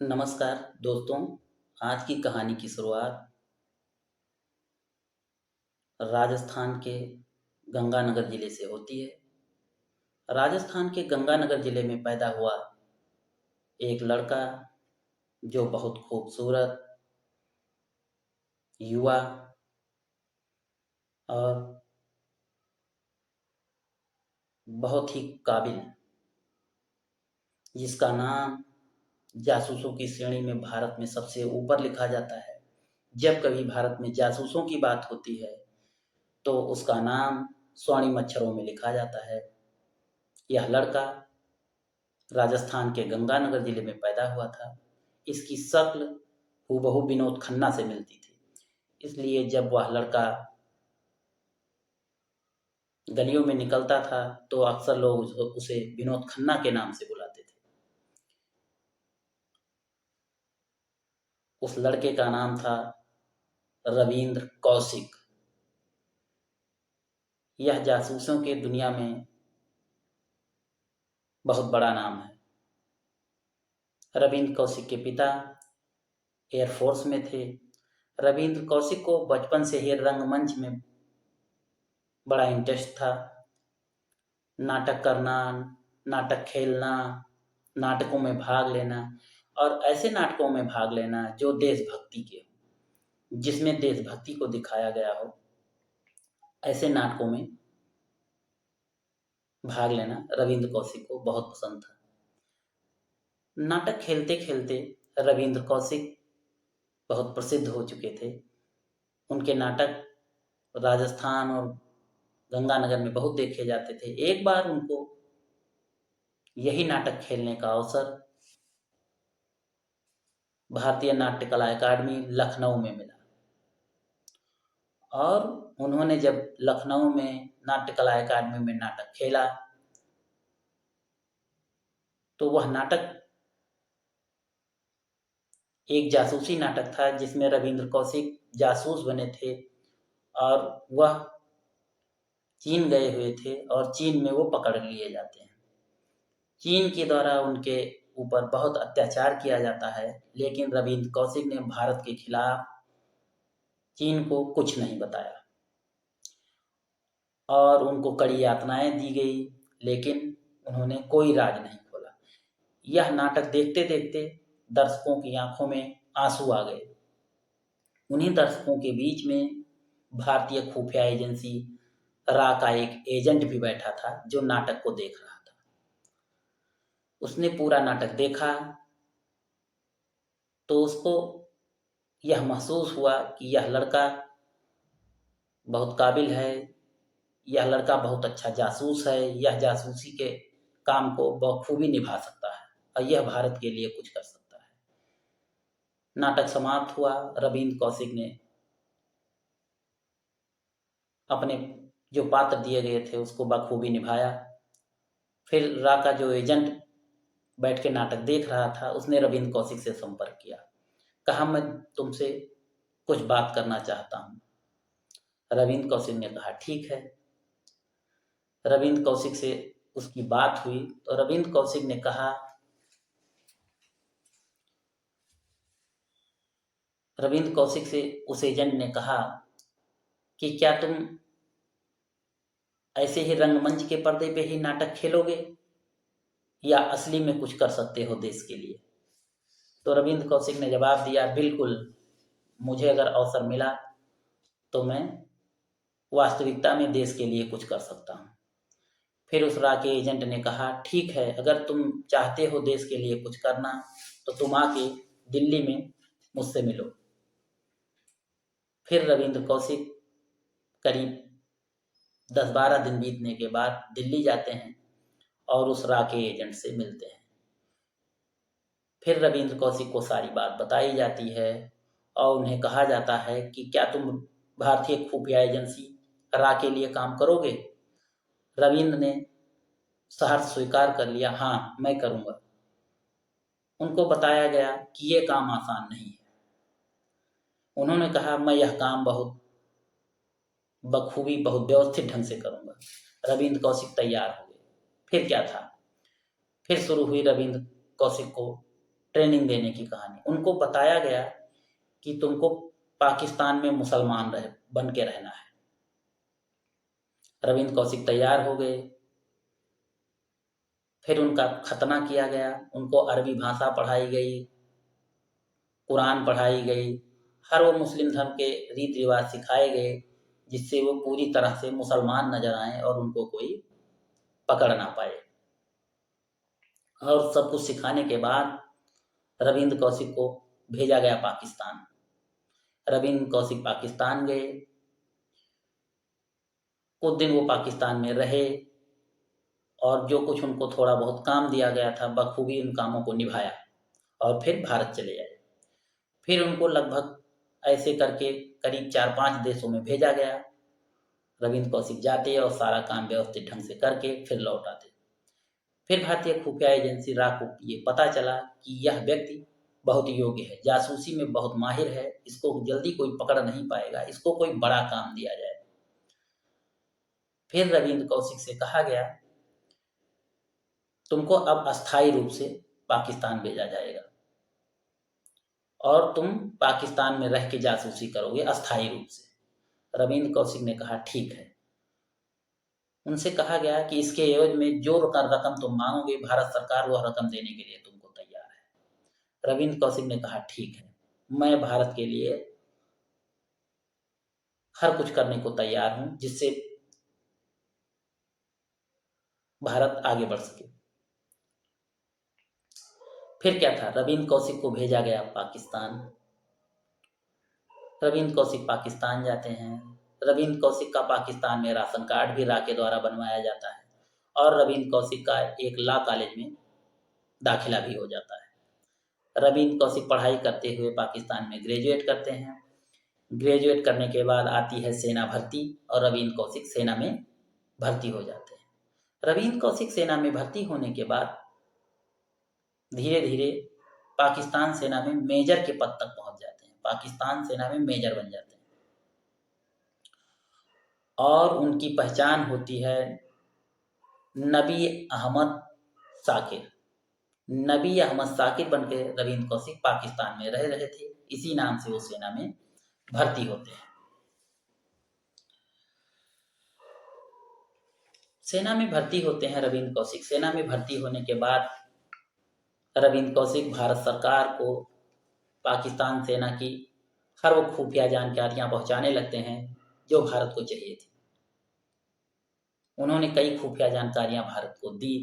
नमस्कार दोस्तों। आज की कहानी की शुरुआत राजस्थान के गंगानगर ज़िले से होती है। राजस्थान के गंगानगर ज़िले में पैदा हुआ एक लड़का जो बहुत खूबसूरत, युवा और बहुत ही काबिल, जिसका नाम जासूसों की श्रेणी में भारत में सबसे ऊपर लिखा जाता है। जब कभी भारत में जासूसों की बात होती है तो उसका नाम स्वर्णिम अक्षरों में लिखा जाता है। यह लड़का राजस्थान के गंगानगर जिले में पैदा हुआ था। इसकी शक्ल हूबहू विनोद खन्ना से मिलती थी। इसलिए जब वह लड़का गलियों में निकलता था तो अक्सर लोग उसे विनोद खन्ना के नाम से बुलाते थे। उस लड़के का नाम था रविंद्र कौशिक। यह जासूसों के दुनिया में बहुत बड़ा नाम है। रविंद्र कौशिक के पिता एयरफोर्स में थे। रविंद्र कौशिक को बचपन से ही रंगमंच में बड़ा इंटरेस्ट था। नाटक करना, नाटक खेलना, नाटकों में भाग लेना और ऐसे नाटकों में भाग लेना जो देशभक्ति के हों, जिसमें देशभक्ति को दिखाया गया हो, ऐसे नाटकों में भाग लेना रविंद्र कौशिक को बहुत पसंद था। नाटक खेलते-खेलते रविंद्र कौशिक बहुत प्रसिद्ध हो चुके थे। उनके नाटक राजस्थान और गंगानगर में बहुत देखे जाते थे। एक बार उनको यही नाटक खेलने का अवसर भारतीय नाट्य कला अकादमी लखनऊ में मिला और उन्होंने जब लखनऊ में नाट्य कला अकादमी में नाटक खेला तो वह नाटक एक जासूसी नाटक था जिसमें रविंद्र कौशिक जासूस बने थे और वह चीन गए हुए थे और चीन में वो पकड़ लिए जाते हैं। चीन के द्वारा उनके ऊपर बहुत अत्याचार किया जाता है, लेकिन रविंद्र कौशिक ने भारत के खिलाफ चीन को कुछ नहीं बताया और उनको कड़ी यातनाएं दी गई, लेकिन उन्होंने कोई राज नहीं खोला। यह नाटक देखते-देखते दर्शकों की आंखों में आंसू आ गए। उन्हीं दर्शकों के बीच में भारतीय खुफिया एजेंसी रा का एक एजेंट भी बैठा था जो नाटक को देख रहा था। उसने पूरा नाटक देखा तो उसको यह महसूस हुआ कि यह लड़का बहुत काबिल है, यह लड़का बहुत अच्छा जासूस है, यह जासूसी के काम को बखूबी निभा सकता है और यह भारत के लिए कुछ कर सकता है। नाटक समाप्त हुआ। रविंद्र कौशिक ने अपने जो पात्र दिए गए थे उसको बखूबी निभाया। फिर रा का जो एजेंट बैठ के नाटक देख रहा था उसने रविंद्र कौशिक से संपर्क किया, कहा मैं तुमसे कुछ बात करना चाहता हूँ। रविंद्र कौशिक ने कहा ठीक है। रविंद्र कौशिक से उसकी बात हुई तो रविंद्र कौशिक ने कहा, रविंद्र कौशिक से उस एजेंट ने कहा कि क्या तुम ऐसे ही रंगमंच के पर्दे पे ही नाटक खेलोगे या असली में कुछ कर सकते हो देश के लिए? तो रविंद्र कौशिक ने जवाब दिया, बिल्कुल, मुझे अगर अवसर मिला तो मैं वास्तविकता में देश के लिए कुछ कर सकता हूँ। फिर उस रा के एजेंट ने कहा, ठीक है, अगर तुम चाहते हो देश के लिए कुछ करना तो तुम आके दिल्ली में मुझसे मिलो। फिर रविंद्र कौशिक करीब 10-12 दिन बीतने के बाद दिल्ली जाते हैं और उस रा के एजेंट से मिलते हैं। फिर रविंद्र कौशिक को सारी बात बताई जाती है और उन्हें कहा जाता है कि क्या तुम भारतीय खुफिया एजेंसी रा के लिए काम करोगे? रविंद्र ने सहर्ष स्वीकार कर लिया, हाँ, मैं करूँगा। उनको बताया गया कि ये काम आसान नहीं है। उन्होंने कहा, मैं यह काम बहुत बखूबी, बहुत व्यवस्थित ढंग से करूँगा। रविंद्र कौशिक तैयार हो गए। फिर क्या था? फिर शुरू हुई रविंद्र कौशिक को ट्रेनिंग देने की कहानी। उनको बताया गया कि तुमको पाकिस्तान में मुसलमान बन के रहना है। रविंद्र कौशिक तैयार हो गए। फिर उनका खतना किया गया, उनको अरबी भाषा पढ़ाई गई, कुरान पढ़ाई गई, हर वो मुस्लिम धर्म के रीति रिवाज सिखाए गए, जिससे वो पूरी तरह से मुसलमान नजर आए और उनको कोई पकड़ ना पाए। और सब कुछ सिखाने के बाद रविंद्र कौशिक को भेजा गया पाकिस्तान। रविंद्र कौशिक पाकिस्तान गए। कुछ दिन वो पाकिस्तान में रहे और जो कुछ उनको थोड़ा बहुत काम दिया गया था बखूबी उन कामों को निभाया और फिर भारत चले आए। फिर उनको लगभग ऐसे करके करीब 4-5 देशों में भेजा गया। रविंद्र कौशिक जाते और सारा काम व्यवस्थित ढंग से करके फिर लौट आते। फिर भारतीय खुफिया एजेंसी रा को ये पता चला कि यह व्यक्ति बहुत योग्य है, जासूसी में बहुत माहिर है, इसको जल्दी कोई पकड़ नहीं पाएगा, इसको कोई बड़ा काम दिया जाए। फिर रविंद्र कौशिक से कहा गया तुमको अब अस्थायी रूप से पाकिस्तान भेजा जाएगा और तुम पाकिस्तान में रह के जासूसी करोगे अस्थायी रूप से। रविंद्र कौशिक ने कहा ठीक है। उनसे कहा गया कि इसके एवज में जो रकम तुम मांगोगे भारत सरकार वह रकम देने के लिए तुमको तैयार है। रविंद्र कौशिक ने कहा ठीक है, मैं भारत के लिए हर कुछ करने को तैयार हूं जिससे भारत आगे बढ़ सके। फिर क्या था, रविंद्र कौशिक को भेजा गया पाकिस्तान। रविंद्र कौशिक पाकिस्तान जाते हैं। रविंद्र कौशिक का पाकिस्तान में राशन कार्ड भी रा के द्वारा बनवाया जाता है और रविंद्र कौशिक का एक लॉ कॉलेज में दाखिला भी हो जाता है। रविंद्र कौशिक पढ़ाई करते हुए पाकिस्तान में ग्रेजुएट करते हैं। ग्रेजुएट करने के बाद आती है सेना भर्ती और रविंद्र कौशिक सेना में भर्ती हो जाते हैं। रविंद्र कौशिक सेना में भर्ती होने के बाद धीरे धीरे पाकिस्तान सेना में मेजर के पद तक पहुंच जाते हैं। पाकिस्तान सेना में मेजर बन जाते हैं और उनकी पहचान होती है नबी अहमद साकिर। नबी अहमद साकिर बनके रविंद्र कौशिक पाकिस्तान में रह रहे थे, इसी नाम से वो सेना में भर्ती होते हैं। सेना में भर्ती होते हैं रविंद्र कौशिक। सेना में भर्ती होने के बाद रविंद्र कौशिक भारत सरकार को पाकिस्तान सेना की हर वो खुफिया जानकारियां पहुंचाने लगते हैं जो भारत को चाहिए थी। उन्होंने कई खुफिया जानकारियां भारत को दी।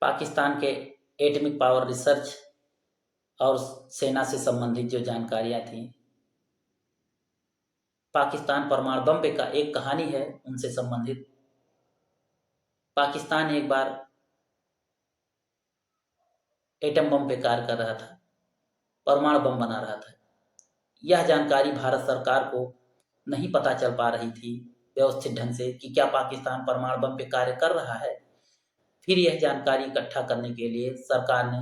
पाकिस्तान के एटॉमिक पावर रिसर्च और सेना से संबंधित जो जानकारियां थी, पाकिस्तान परमाणु बम पे का एक कहानी है उनसे संबंधित। पाकिस्तान एक बार एटम बम पे कार्य कर रहा था, परमाणु बम बना रहा था। यह जानकारी भारत सरकार को नहीं पता चल पा रही थी व्यवस्थित ढंग से कि क्या पाकिस्तान परमाणु बम पे कार्य कर रहा है। फिर यह जानकारी इकट्ठा करने के लिए सरकार ने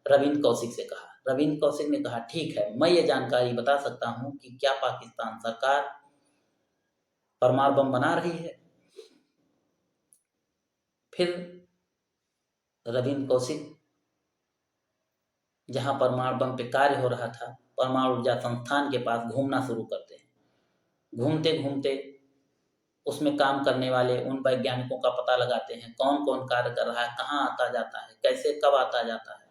रविंद्र कौशिक से कहा। रविंद्र कौशिक ने कहा ठीक है, मैं ये जानकारी बता सकता हूं कि क्या पाकिस्तान सरकार परमाणु बम बना रही है। फिर रविंद्र कौशिक जहां परमाणु बम पे कार्य हो रहा था, परमाणु ऊर्जा संस्थान के पास घूमना शुरू करते हैं। घूमते घूमते उसमें काम करने वाले उन वैज्ञानिकों का पता लगाते हैं, कौन कौन कार्य कर रहा है, कहाँ आता जाता है, कैसे कब आता जाता है।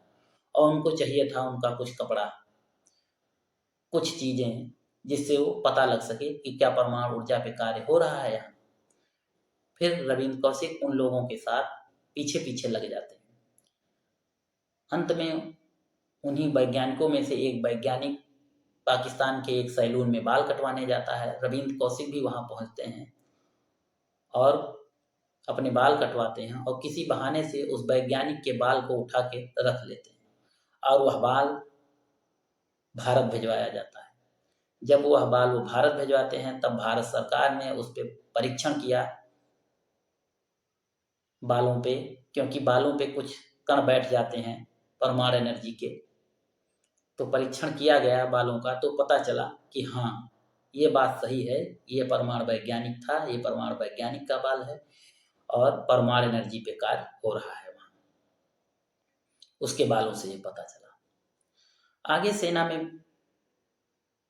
और उनको चाहिए था उनका कुछ कपड़ा, कुछ चीजें, जिससे वो पता लग सके कि क्या परमाणु ऊर्जा पे कार्य हो रहा है यहाँ। फिर रविंद्र कौशिक उन लोगों के साथ पीछे पीछे लग जाते हैं। अंत में उन्हीं वैज्ञानिकों में से एक वैज्ञानिक पाकिस्तान के एक सैलून में बाल कटवाने जाता है। रविंद्र कौशिक भी वहां पहुंचते हैं और अपने बाल कटवाते हैं और किसी बहाने से उस वैज्ञानिक के बाल को उठा के रख लेते हैं और वह बाल भारत भिजवाया जाता है। जब वह बाल वो भारत भिजवाते हैं तब भारत सरकार ने उस पर परीक्षण किया बालों पे, क्योंकि बालों पे कुछ कण बैठ जाते हैं परमाणु एनर्जी के। तो परीक्षण किया गया बालों का तो पता चला कि हाँ, ये बात सही है, ये परमाणु वैज्ञानिक था, ये परमाणु वैज्ञानिक का बाल है और परमाणु एनर्जी पे कार्य हो रहा है। उसके बालों से ये पता चला। आगे सेना में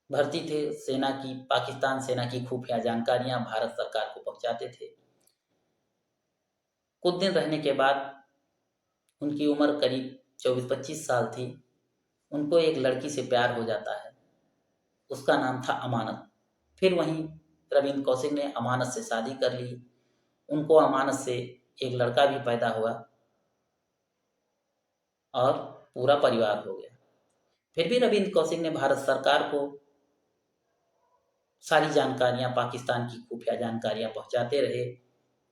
भर्ती थे, सेना की, पाकिस्तान सेना की खुफिया जानकारियां भारत सरकार को पहुंचाते थे। कुछ दिन रहने के बाद उनकी उम्र करीब 24-25 साल थी। उनको एक लड़की से प्यार हो जाता है, उसका नाम था अमानत। फिर वहीं रविंद्र कौशिक ने अमानत से शादी कर ली। उनको अमानत से एक लड़का भी पैदा हुआ और पूरा परिवार हो गया। फिर भी रविंद्र कौशिक ने भारत सरकार को सारी जानकारियां, पाकिस्तान की खुफिया जानकारियां पहुंचाते रहे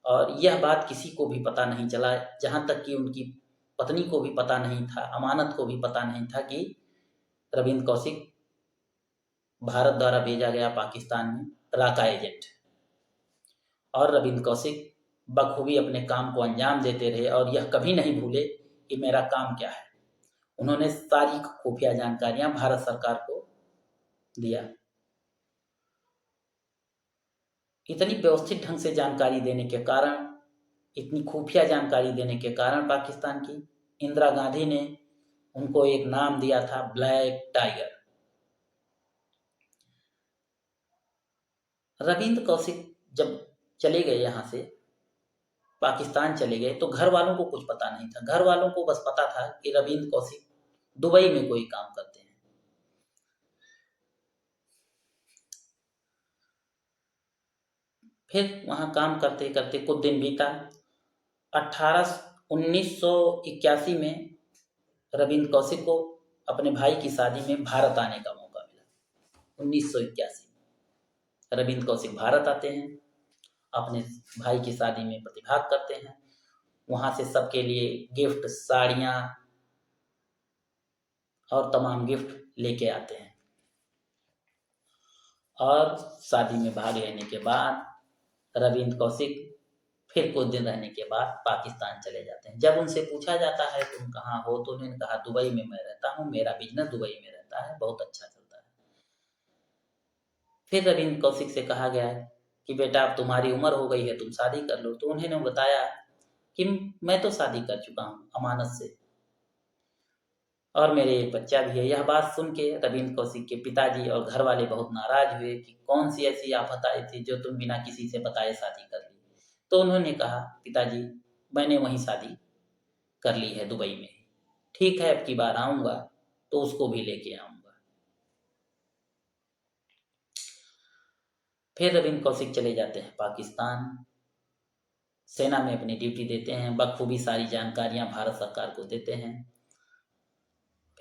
और यह बात किसी को भी पता नहीं चला, जहां तक कि उनकी पत्नी को भी पता नहीं था, अमानत को भी पता नहीं था कि रविंद्र कौशिक भारत द्वारा भेजा गया पाकिस्तान में राका एजेंट। और रविंद्र कौशिक बखूबी अपने काम को अंजाम देते रहे और यह कभी नहीं भूले कि मेरा काम क्या है। उन्होंने सारी खुफिया जानकारियां भारत सरकार को दिया। इतनी व्यवस्थित ढंग से जानकारी देने के कारण, इतनी खुफिया जानकारी देने के कारण पाकिस्तान की, इंदिरा गांधी ने उनको एक नाम दिया था, ब्लैक टाइगर। रविंद्र कौशिक जब चले गए, यहाँ से पाकिस्तान चले गए, तो घर वालों को कुछ पता नहीं था। घर वालों को बस पता था कि रविंद्र कौशिक दुबई में कोई काम करते हैं। फिर वहां काम करते करते कुछ दिन बीता। 1981 में रविंद्र कौशिक को अपने भाई की शादी में भारत आने का मौका मिला। 1981 रविंद्र कौशिक भारत आते हैं, अपने भाई की शादी में प्रतिभाग करते हैं। वहां से सबके लिए गिफ्ट, साड़ियां और तमाम गिफ्ट लेके आते हैं। और शादी में भाग लेने के बाद रविंद्र कौशिक फिर कुछ दिन रहने के बाद पाकिस्तान चले जाते हैं। जब उनसे पूछा जाता है तुम कहाँ हो, तो उन्होंने कहा दुबई में मैं रहता हूँ, मेरा बिजनेस दुबई में रहता है, बहुत अच्छा चलता है। फिर रविंद्र कौशिक से कहा गया कि बेटा अब तुम्हारी उम्र हो गई है, तुम शादी कर लो। तो उन्होंने बताया कि मैं तो शादी कर चुका हूँ अमानत से और मेरे एक बच्चा भी है। यह बात सुन के रविंद्र कौशिक के पिताजी और घर वाले बहुत नाराज हुए कि कौन सी ऐसी आफत आई थी जो तुम बिना किसी से बताए शादी कर ली। तो उन्होंने कहा पिताजी, मैंने वहीं शादी कर ली है दुबई में, ठीक है अब की बार आऊंगा तो उसको भी लेके आऊंगा। फिर रविंद्र कौशिक चले जाते हैं पाकिस्तान, सेना में अपनी ड्यूटी देते हैं, बखूबी सारी जानकारियां भारत सरकार को देते हैं।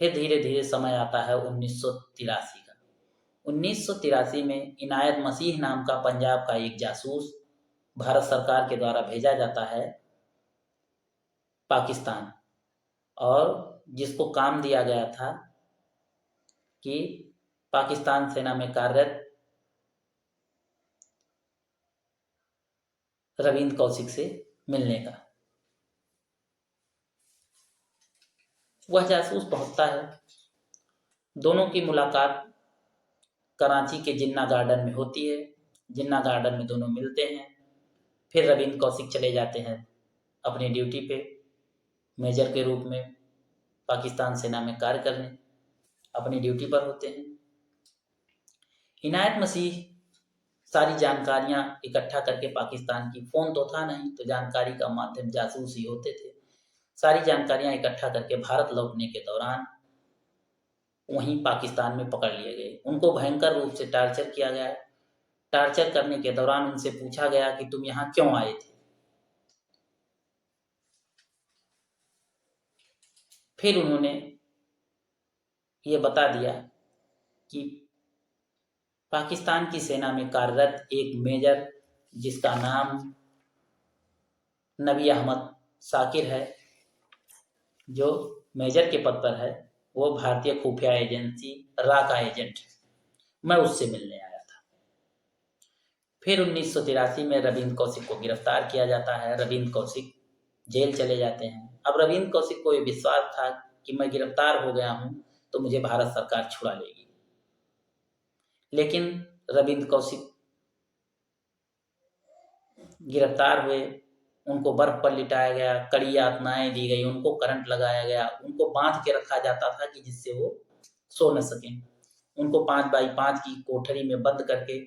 फिर धीरे धीरे समय आता है 1983 का। 1983 में इनायत मसीह नाम का पंजाब का एक जासूस भारत सरकार के द्वारा भेजा जाता है पाकिस्तान, और जिसको काम दिया गया था कि पाकिस्तान सेना में कार्यरत रविंद्र कौशिक से मिलने का। वह जासूस पहुंचता है, दोनों की मुलाकात कराची के जिन्ना गार्डन में होती है। जिन्ना गार्डन में दोनों मिलते हैं। फिर रविंद्र कौशिक चले जाते हैं अपनी ड्यूटी पे, मेजर के रूप में पाकिस्तान सेना में कार्य करने अपनी ड्यूटी पर होते हैं। इनायत मसीह सारी जानकारियां इकट्ठा करके पाकिस्तान की, फोन तो था नहीं तो जानकारी का माध्यम जासूस ही होते थे, सारी जानकारियां इकट्ठा करके भारत लौटने के दौरान वहीं पाकिस्तान में पकड़ लिए गए। उनको भयंकर रूप से टार्चर किया गया। टार्चर करने के दौरान उनसे पूछा गया कि तुम यहाँ क्यों आए थे। फिर उन्होंने ये बता दिया कि पाकिस्तान की सेना में कार्यरत एक मेजर जिसका नाम नबी अहमद साकिर है, जो मेजर के पद पर है, वो भारतीय खुफिया एजेंसी राका एजेंट है, मैं उससे मिलने आया था। फिर 1983 में रविंद्र कौशिक को गिरफ्तार किया जाता है। रविंद्र कौशिक जेल चले जाते हैं। अब रविंद्र कौशिक को ये विश्वास था कि मैं गिरफ्तार हो गया हूं तो मुझे भारत सरकार छुड़ा लेगी, लेकिन रविंद्र कौशिक गिरफ्तार हुए। उनको बर्फ पर लिटाया गया, कड़ी यातनाएं दी गई, उनको करंट लगाया गया, उनको बांध के रखा जाता था कि जिससे वो सो न सकें। उनको 5x5 की कोठरी में बंद करके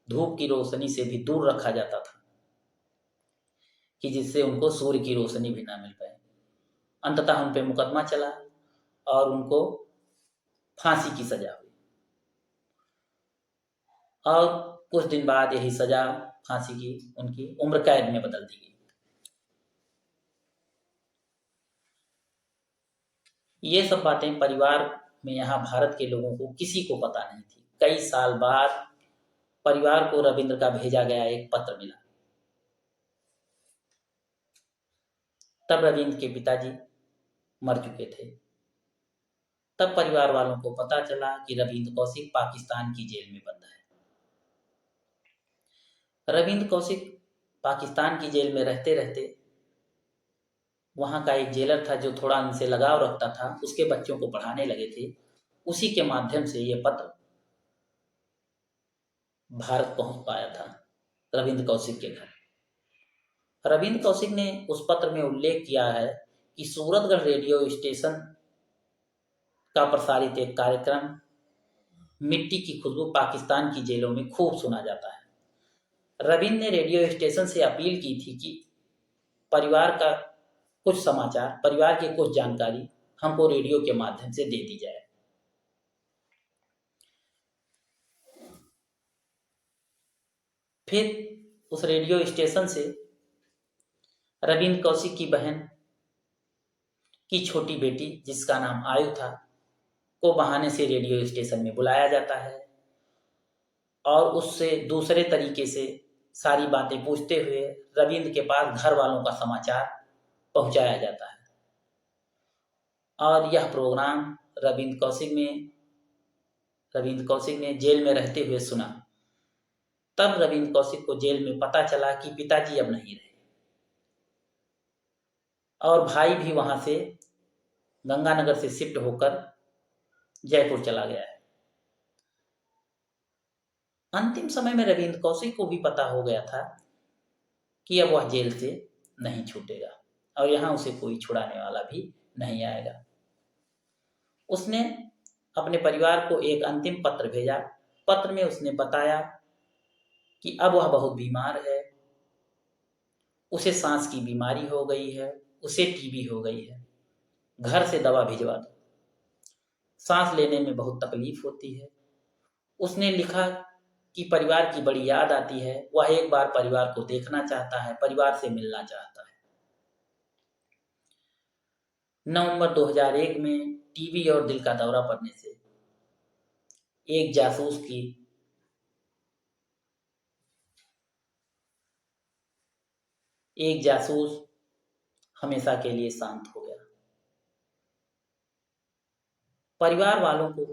धूप की रोशनी से भी दूर रखा जाता था कि जिससे उनको सूर्य की रोशनी भी ना मिल पाए। अंततः उन पे मुकदमा चला और उनको फांसी की सजा हुई और कुछ दिन बाद यही सजा फांसी की उनकी उम्र कैद में बदल दी गई। ये सब बातें परिवार में यहाँ भारत के लोगों को किसी को पता नहीं थी। कई साल बाद परिवार को रविंद्र का भेजा गया एक पत्र मिला। तब रविंद्र के पिताजी मर चुके थे। तब परिवार वालों को पता चला कि रविंद्र कौशिक पाकिस्तान की जेल में बंद है। रविंद्र कौशिक पाकिस्तान की जेल में रहते रहते वहां का एक जेलर था जो थोड़ा उनसे लगाव रखता था, उसके बच्चों को पढ़ाने लगे थे। उसी के माध्यम से ये पत्र भारत पहुंच पाया था रविंद्र कौशिक के घर। रविंद्र कौशिक ने उस पत्र में उल्लेख किया है कि सूरतगढ़ रेडियो स्टेशन का प्रसारित एक कार्यक्रम मिट्टी की खुशबू पाकिस्तान की जेलों में खूब सुना जाता है। रविंद्र ने रेडियो स्टेशन से अपील की थी कि परिवार का कुछ समाचार, परिवार की कुछ जानकारी हमको रेडियो के माध्यम से दे दी जाए। फिर उस रेडियो स्टेशन से रविंद्र कौशिक की बहन की छोटी बेटी, जिसका नाम आयु था, को बहाने से रेडियो स्टेशन में बुलाया जाता है और उससे दूसरे तरीके से सारी बातें पूछते हुए रविंद्र के पास घर वालों का समाचार पहुंचाया जाता है। और यह प्रोग्राम रविंद्र कौशिक ने जेल में रहते हुए सुना। तब रविंद्र कौशिक को जेल में पता चला कि पिताजी अब नहीं रहे और भाई भी वहां से गंगानगर से शिफ्ट होकर जयपुर चला गया है। अंतिम समय में रविंद्र कौशिक को भी पता हो गया था कि अब वह जेल से नहीं छूटेगा और यहां उसे कोई छुड़ाने वाला भी नहीं आएगा। उसने अपने परिवार को एक अंतिम पत्र भेजा। पत्र में उसने बताया कि अब वह बहुत बीमार है, उसे सांस की बीमारी हो गई है, उसे टीबी हो गई है, घर से दवा भिजवा दो, सांस लेने में बहुत तकलीफ होती है। उसने लिखा कि परिवार की बड़ी याद आती है, वह एक बार परिवार को देखना चाहता है, परिवार से मिलना चाहता है। नवंबर 2001 में टीबी और दिल का दौरा पड़ने से एक जासूस हमेशा के लिए शांत हो गया। परिवार वालों को,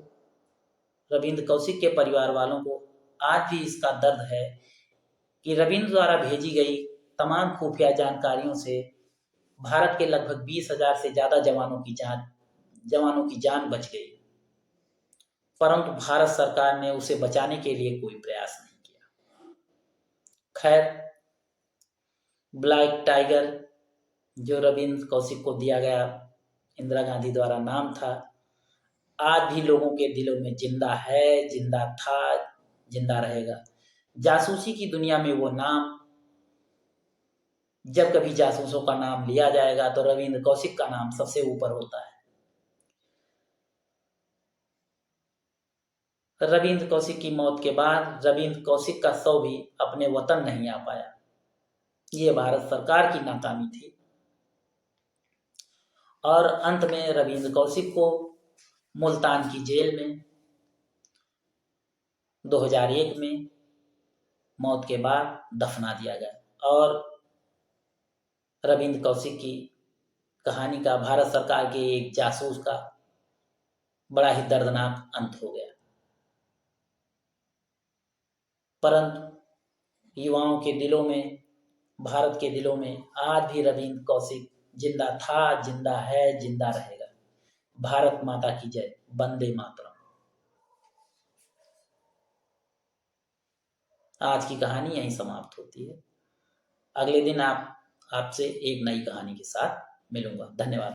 रविंद्र कौशिक के परिवार वालों को आज भी इसका दर्द है कि रविंद्र द्वारा भेजी गई तमाम खुफिया जानकारियों से भारत के लगभग 20,000 से ज्यादा जवानों की जान बच गई, परंतु भारत सरकार ने उसे बचाने के लिए कोई प्रयास नहीं किया। खैर, ब्लैक टाइगर जो रविंद्र कौशिक को दिया गया इंदिरा गांधी द्वारा नाम था, आज भी लोगों के दिलों में जिंदा है, जिंदा था, जिंदा रहेगा। जासूसी की दुनिया में वो नाम, जब कभी जासूसों का नाम लिया जाएगा तो रविंद्र कौशिक का नाम सबसे ऊपर होता है। रविंद्र कौशिक की मौत के बाद रविंद्र कौशिक का शव भी अपने वतन नहीं आ पाया। ये भारत सरकार की नाकामी थी और अंत में रविंद्र कौशिक को मुल्तान की जेल में 2001 में मौत के बाद दफना दिया गया और रविंद्र कौशिक की कहानी का, भारत सरकार के एक जासूस का बड़ा ही दर्दनाक अंत हो गया। परंतु युवाओं के दिलों में, भारत के दिलों में आज भी रविंद्र कौशिक जिंदा था, जिंदा है, जिंदा रहेगा। भारत माता की जय। वंदे मातरम। आज की कहानी यहीं समाप्त होती है। अगले दिन आप आपसे एक नई कहानी के साथ मिलूँगा। धन्यवाद।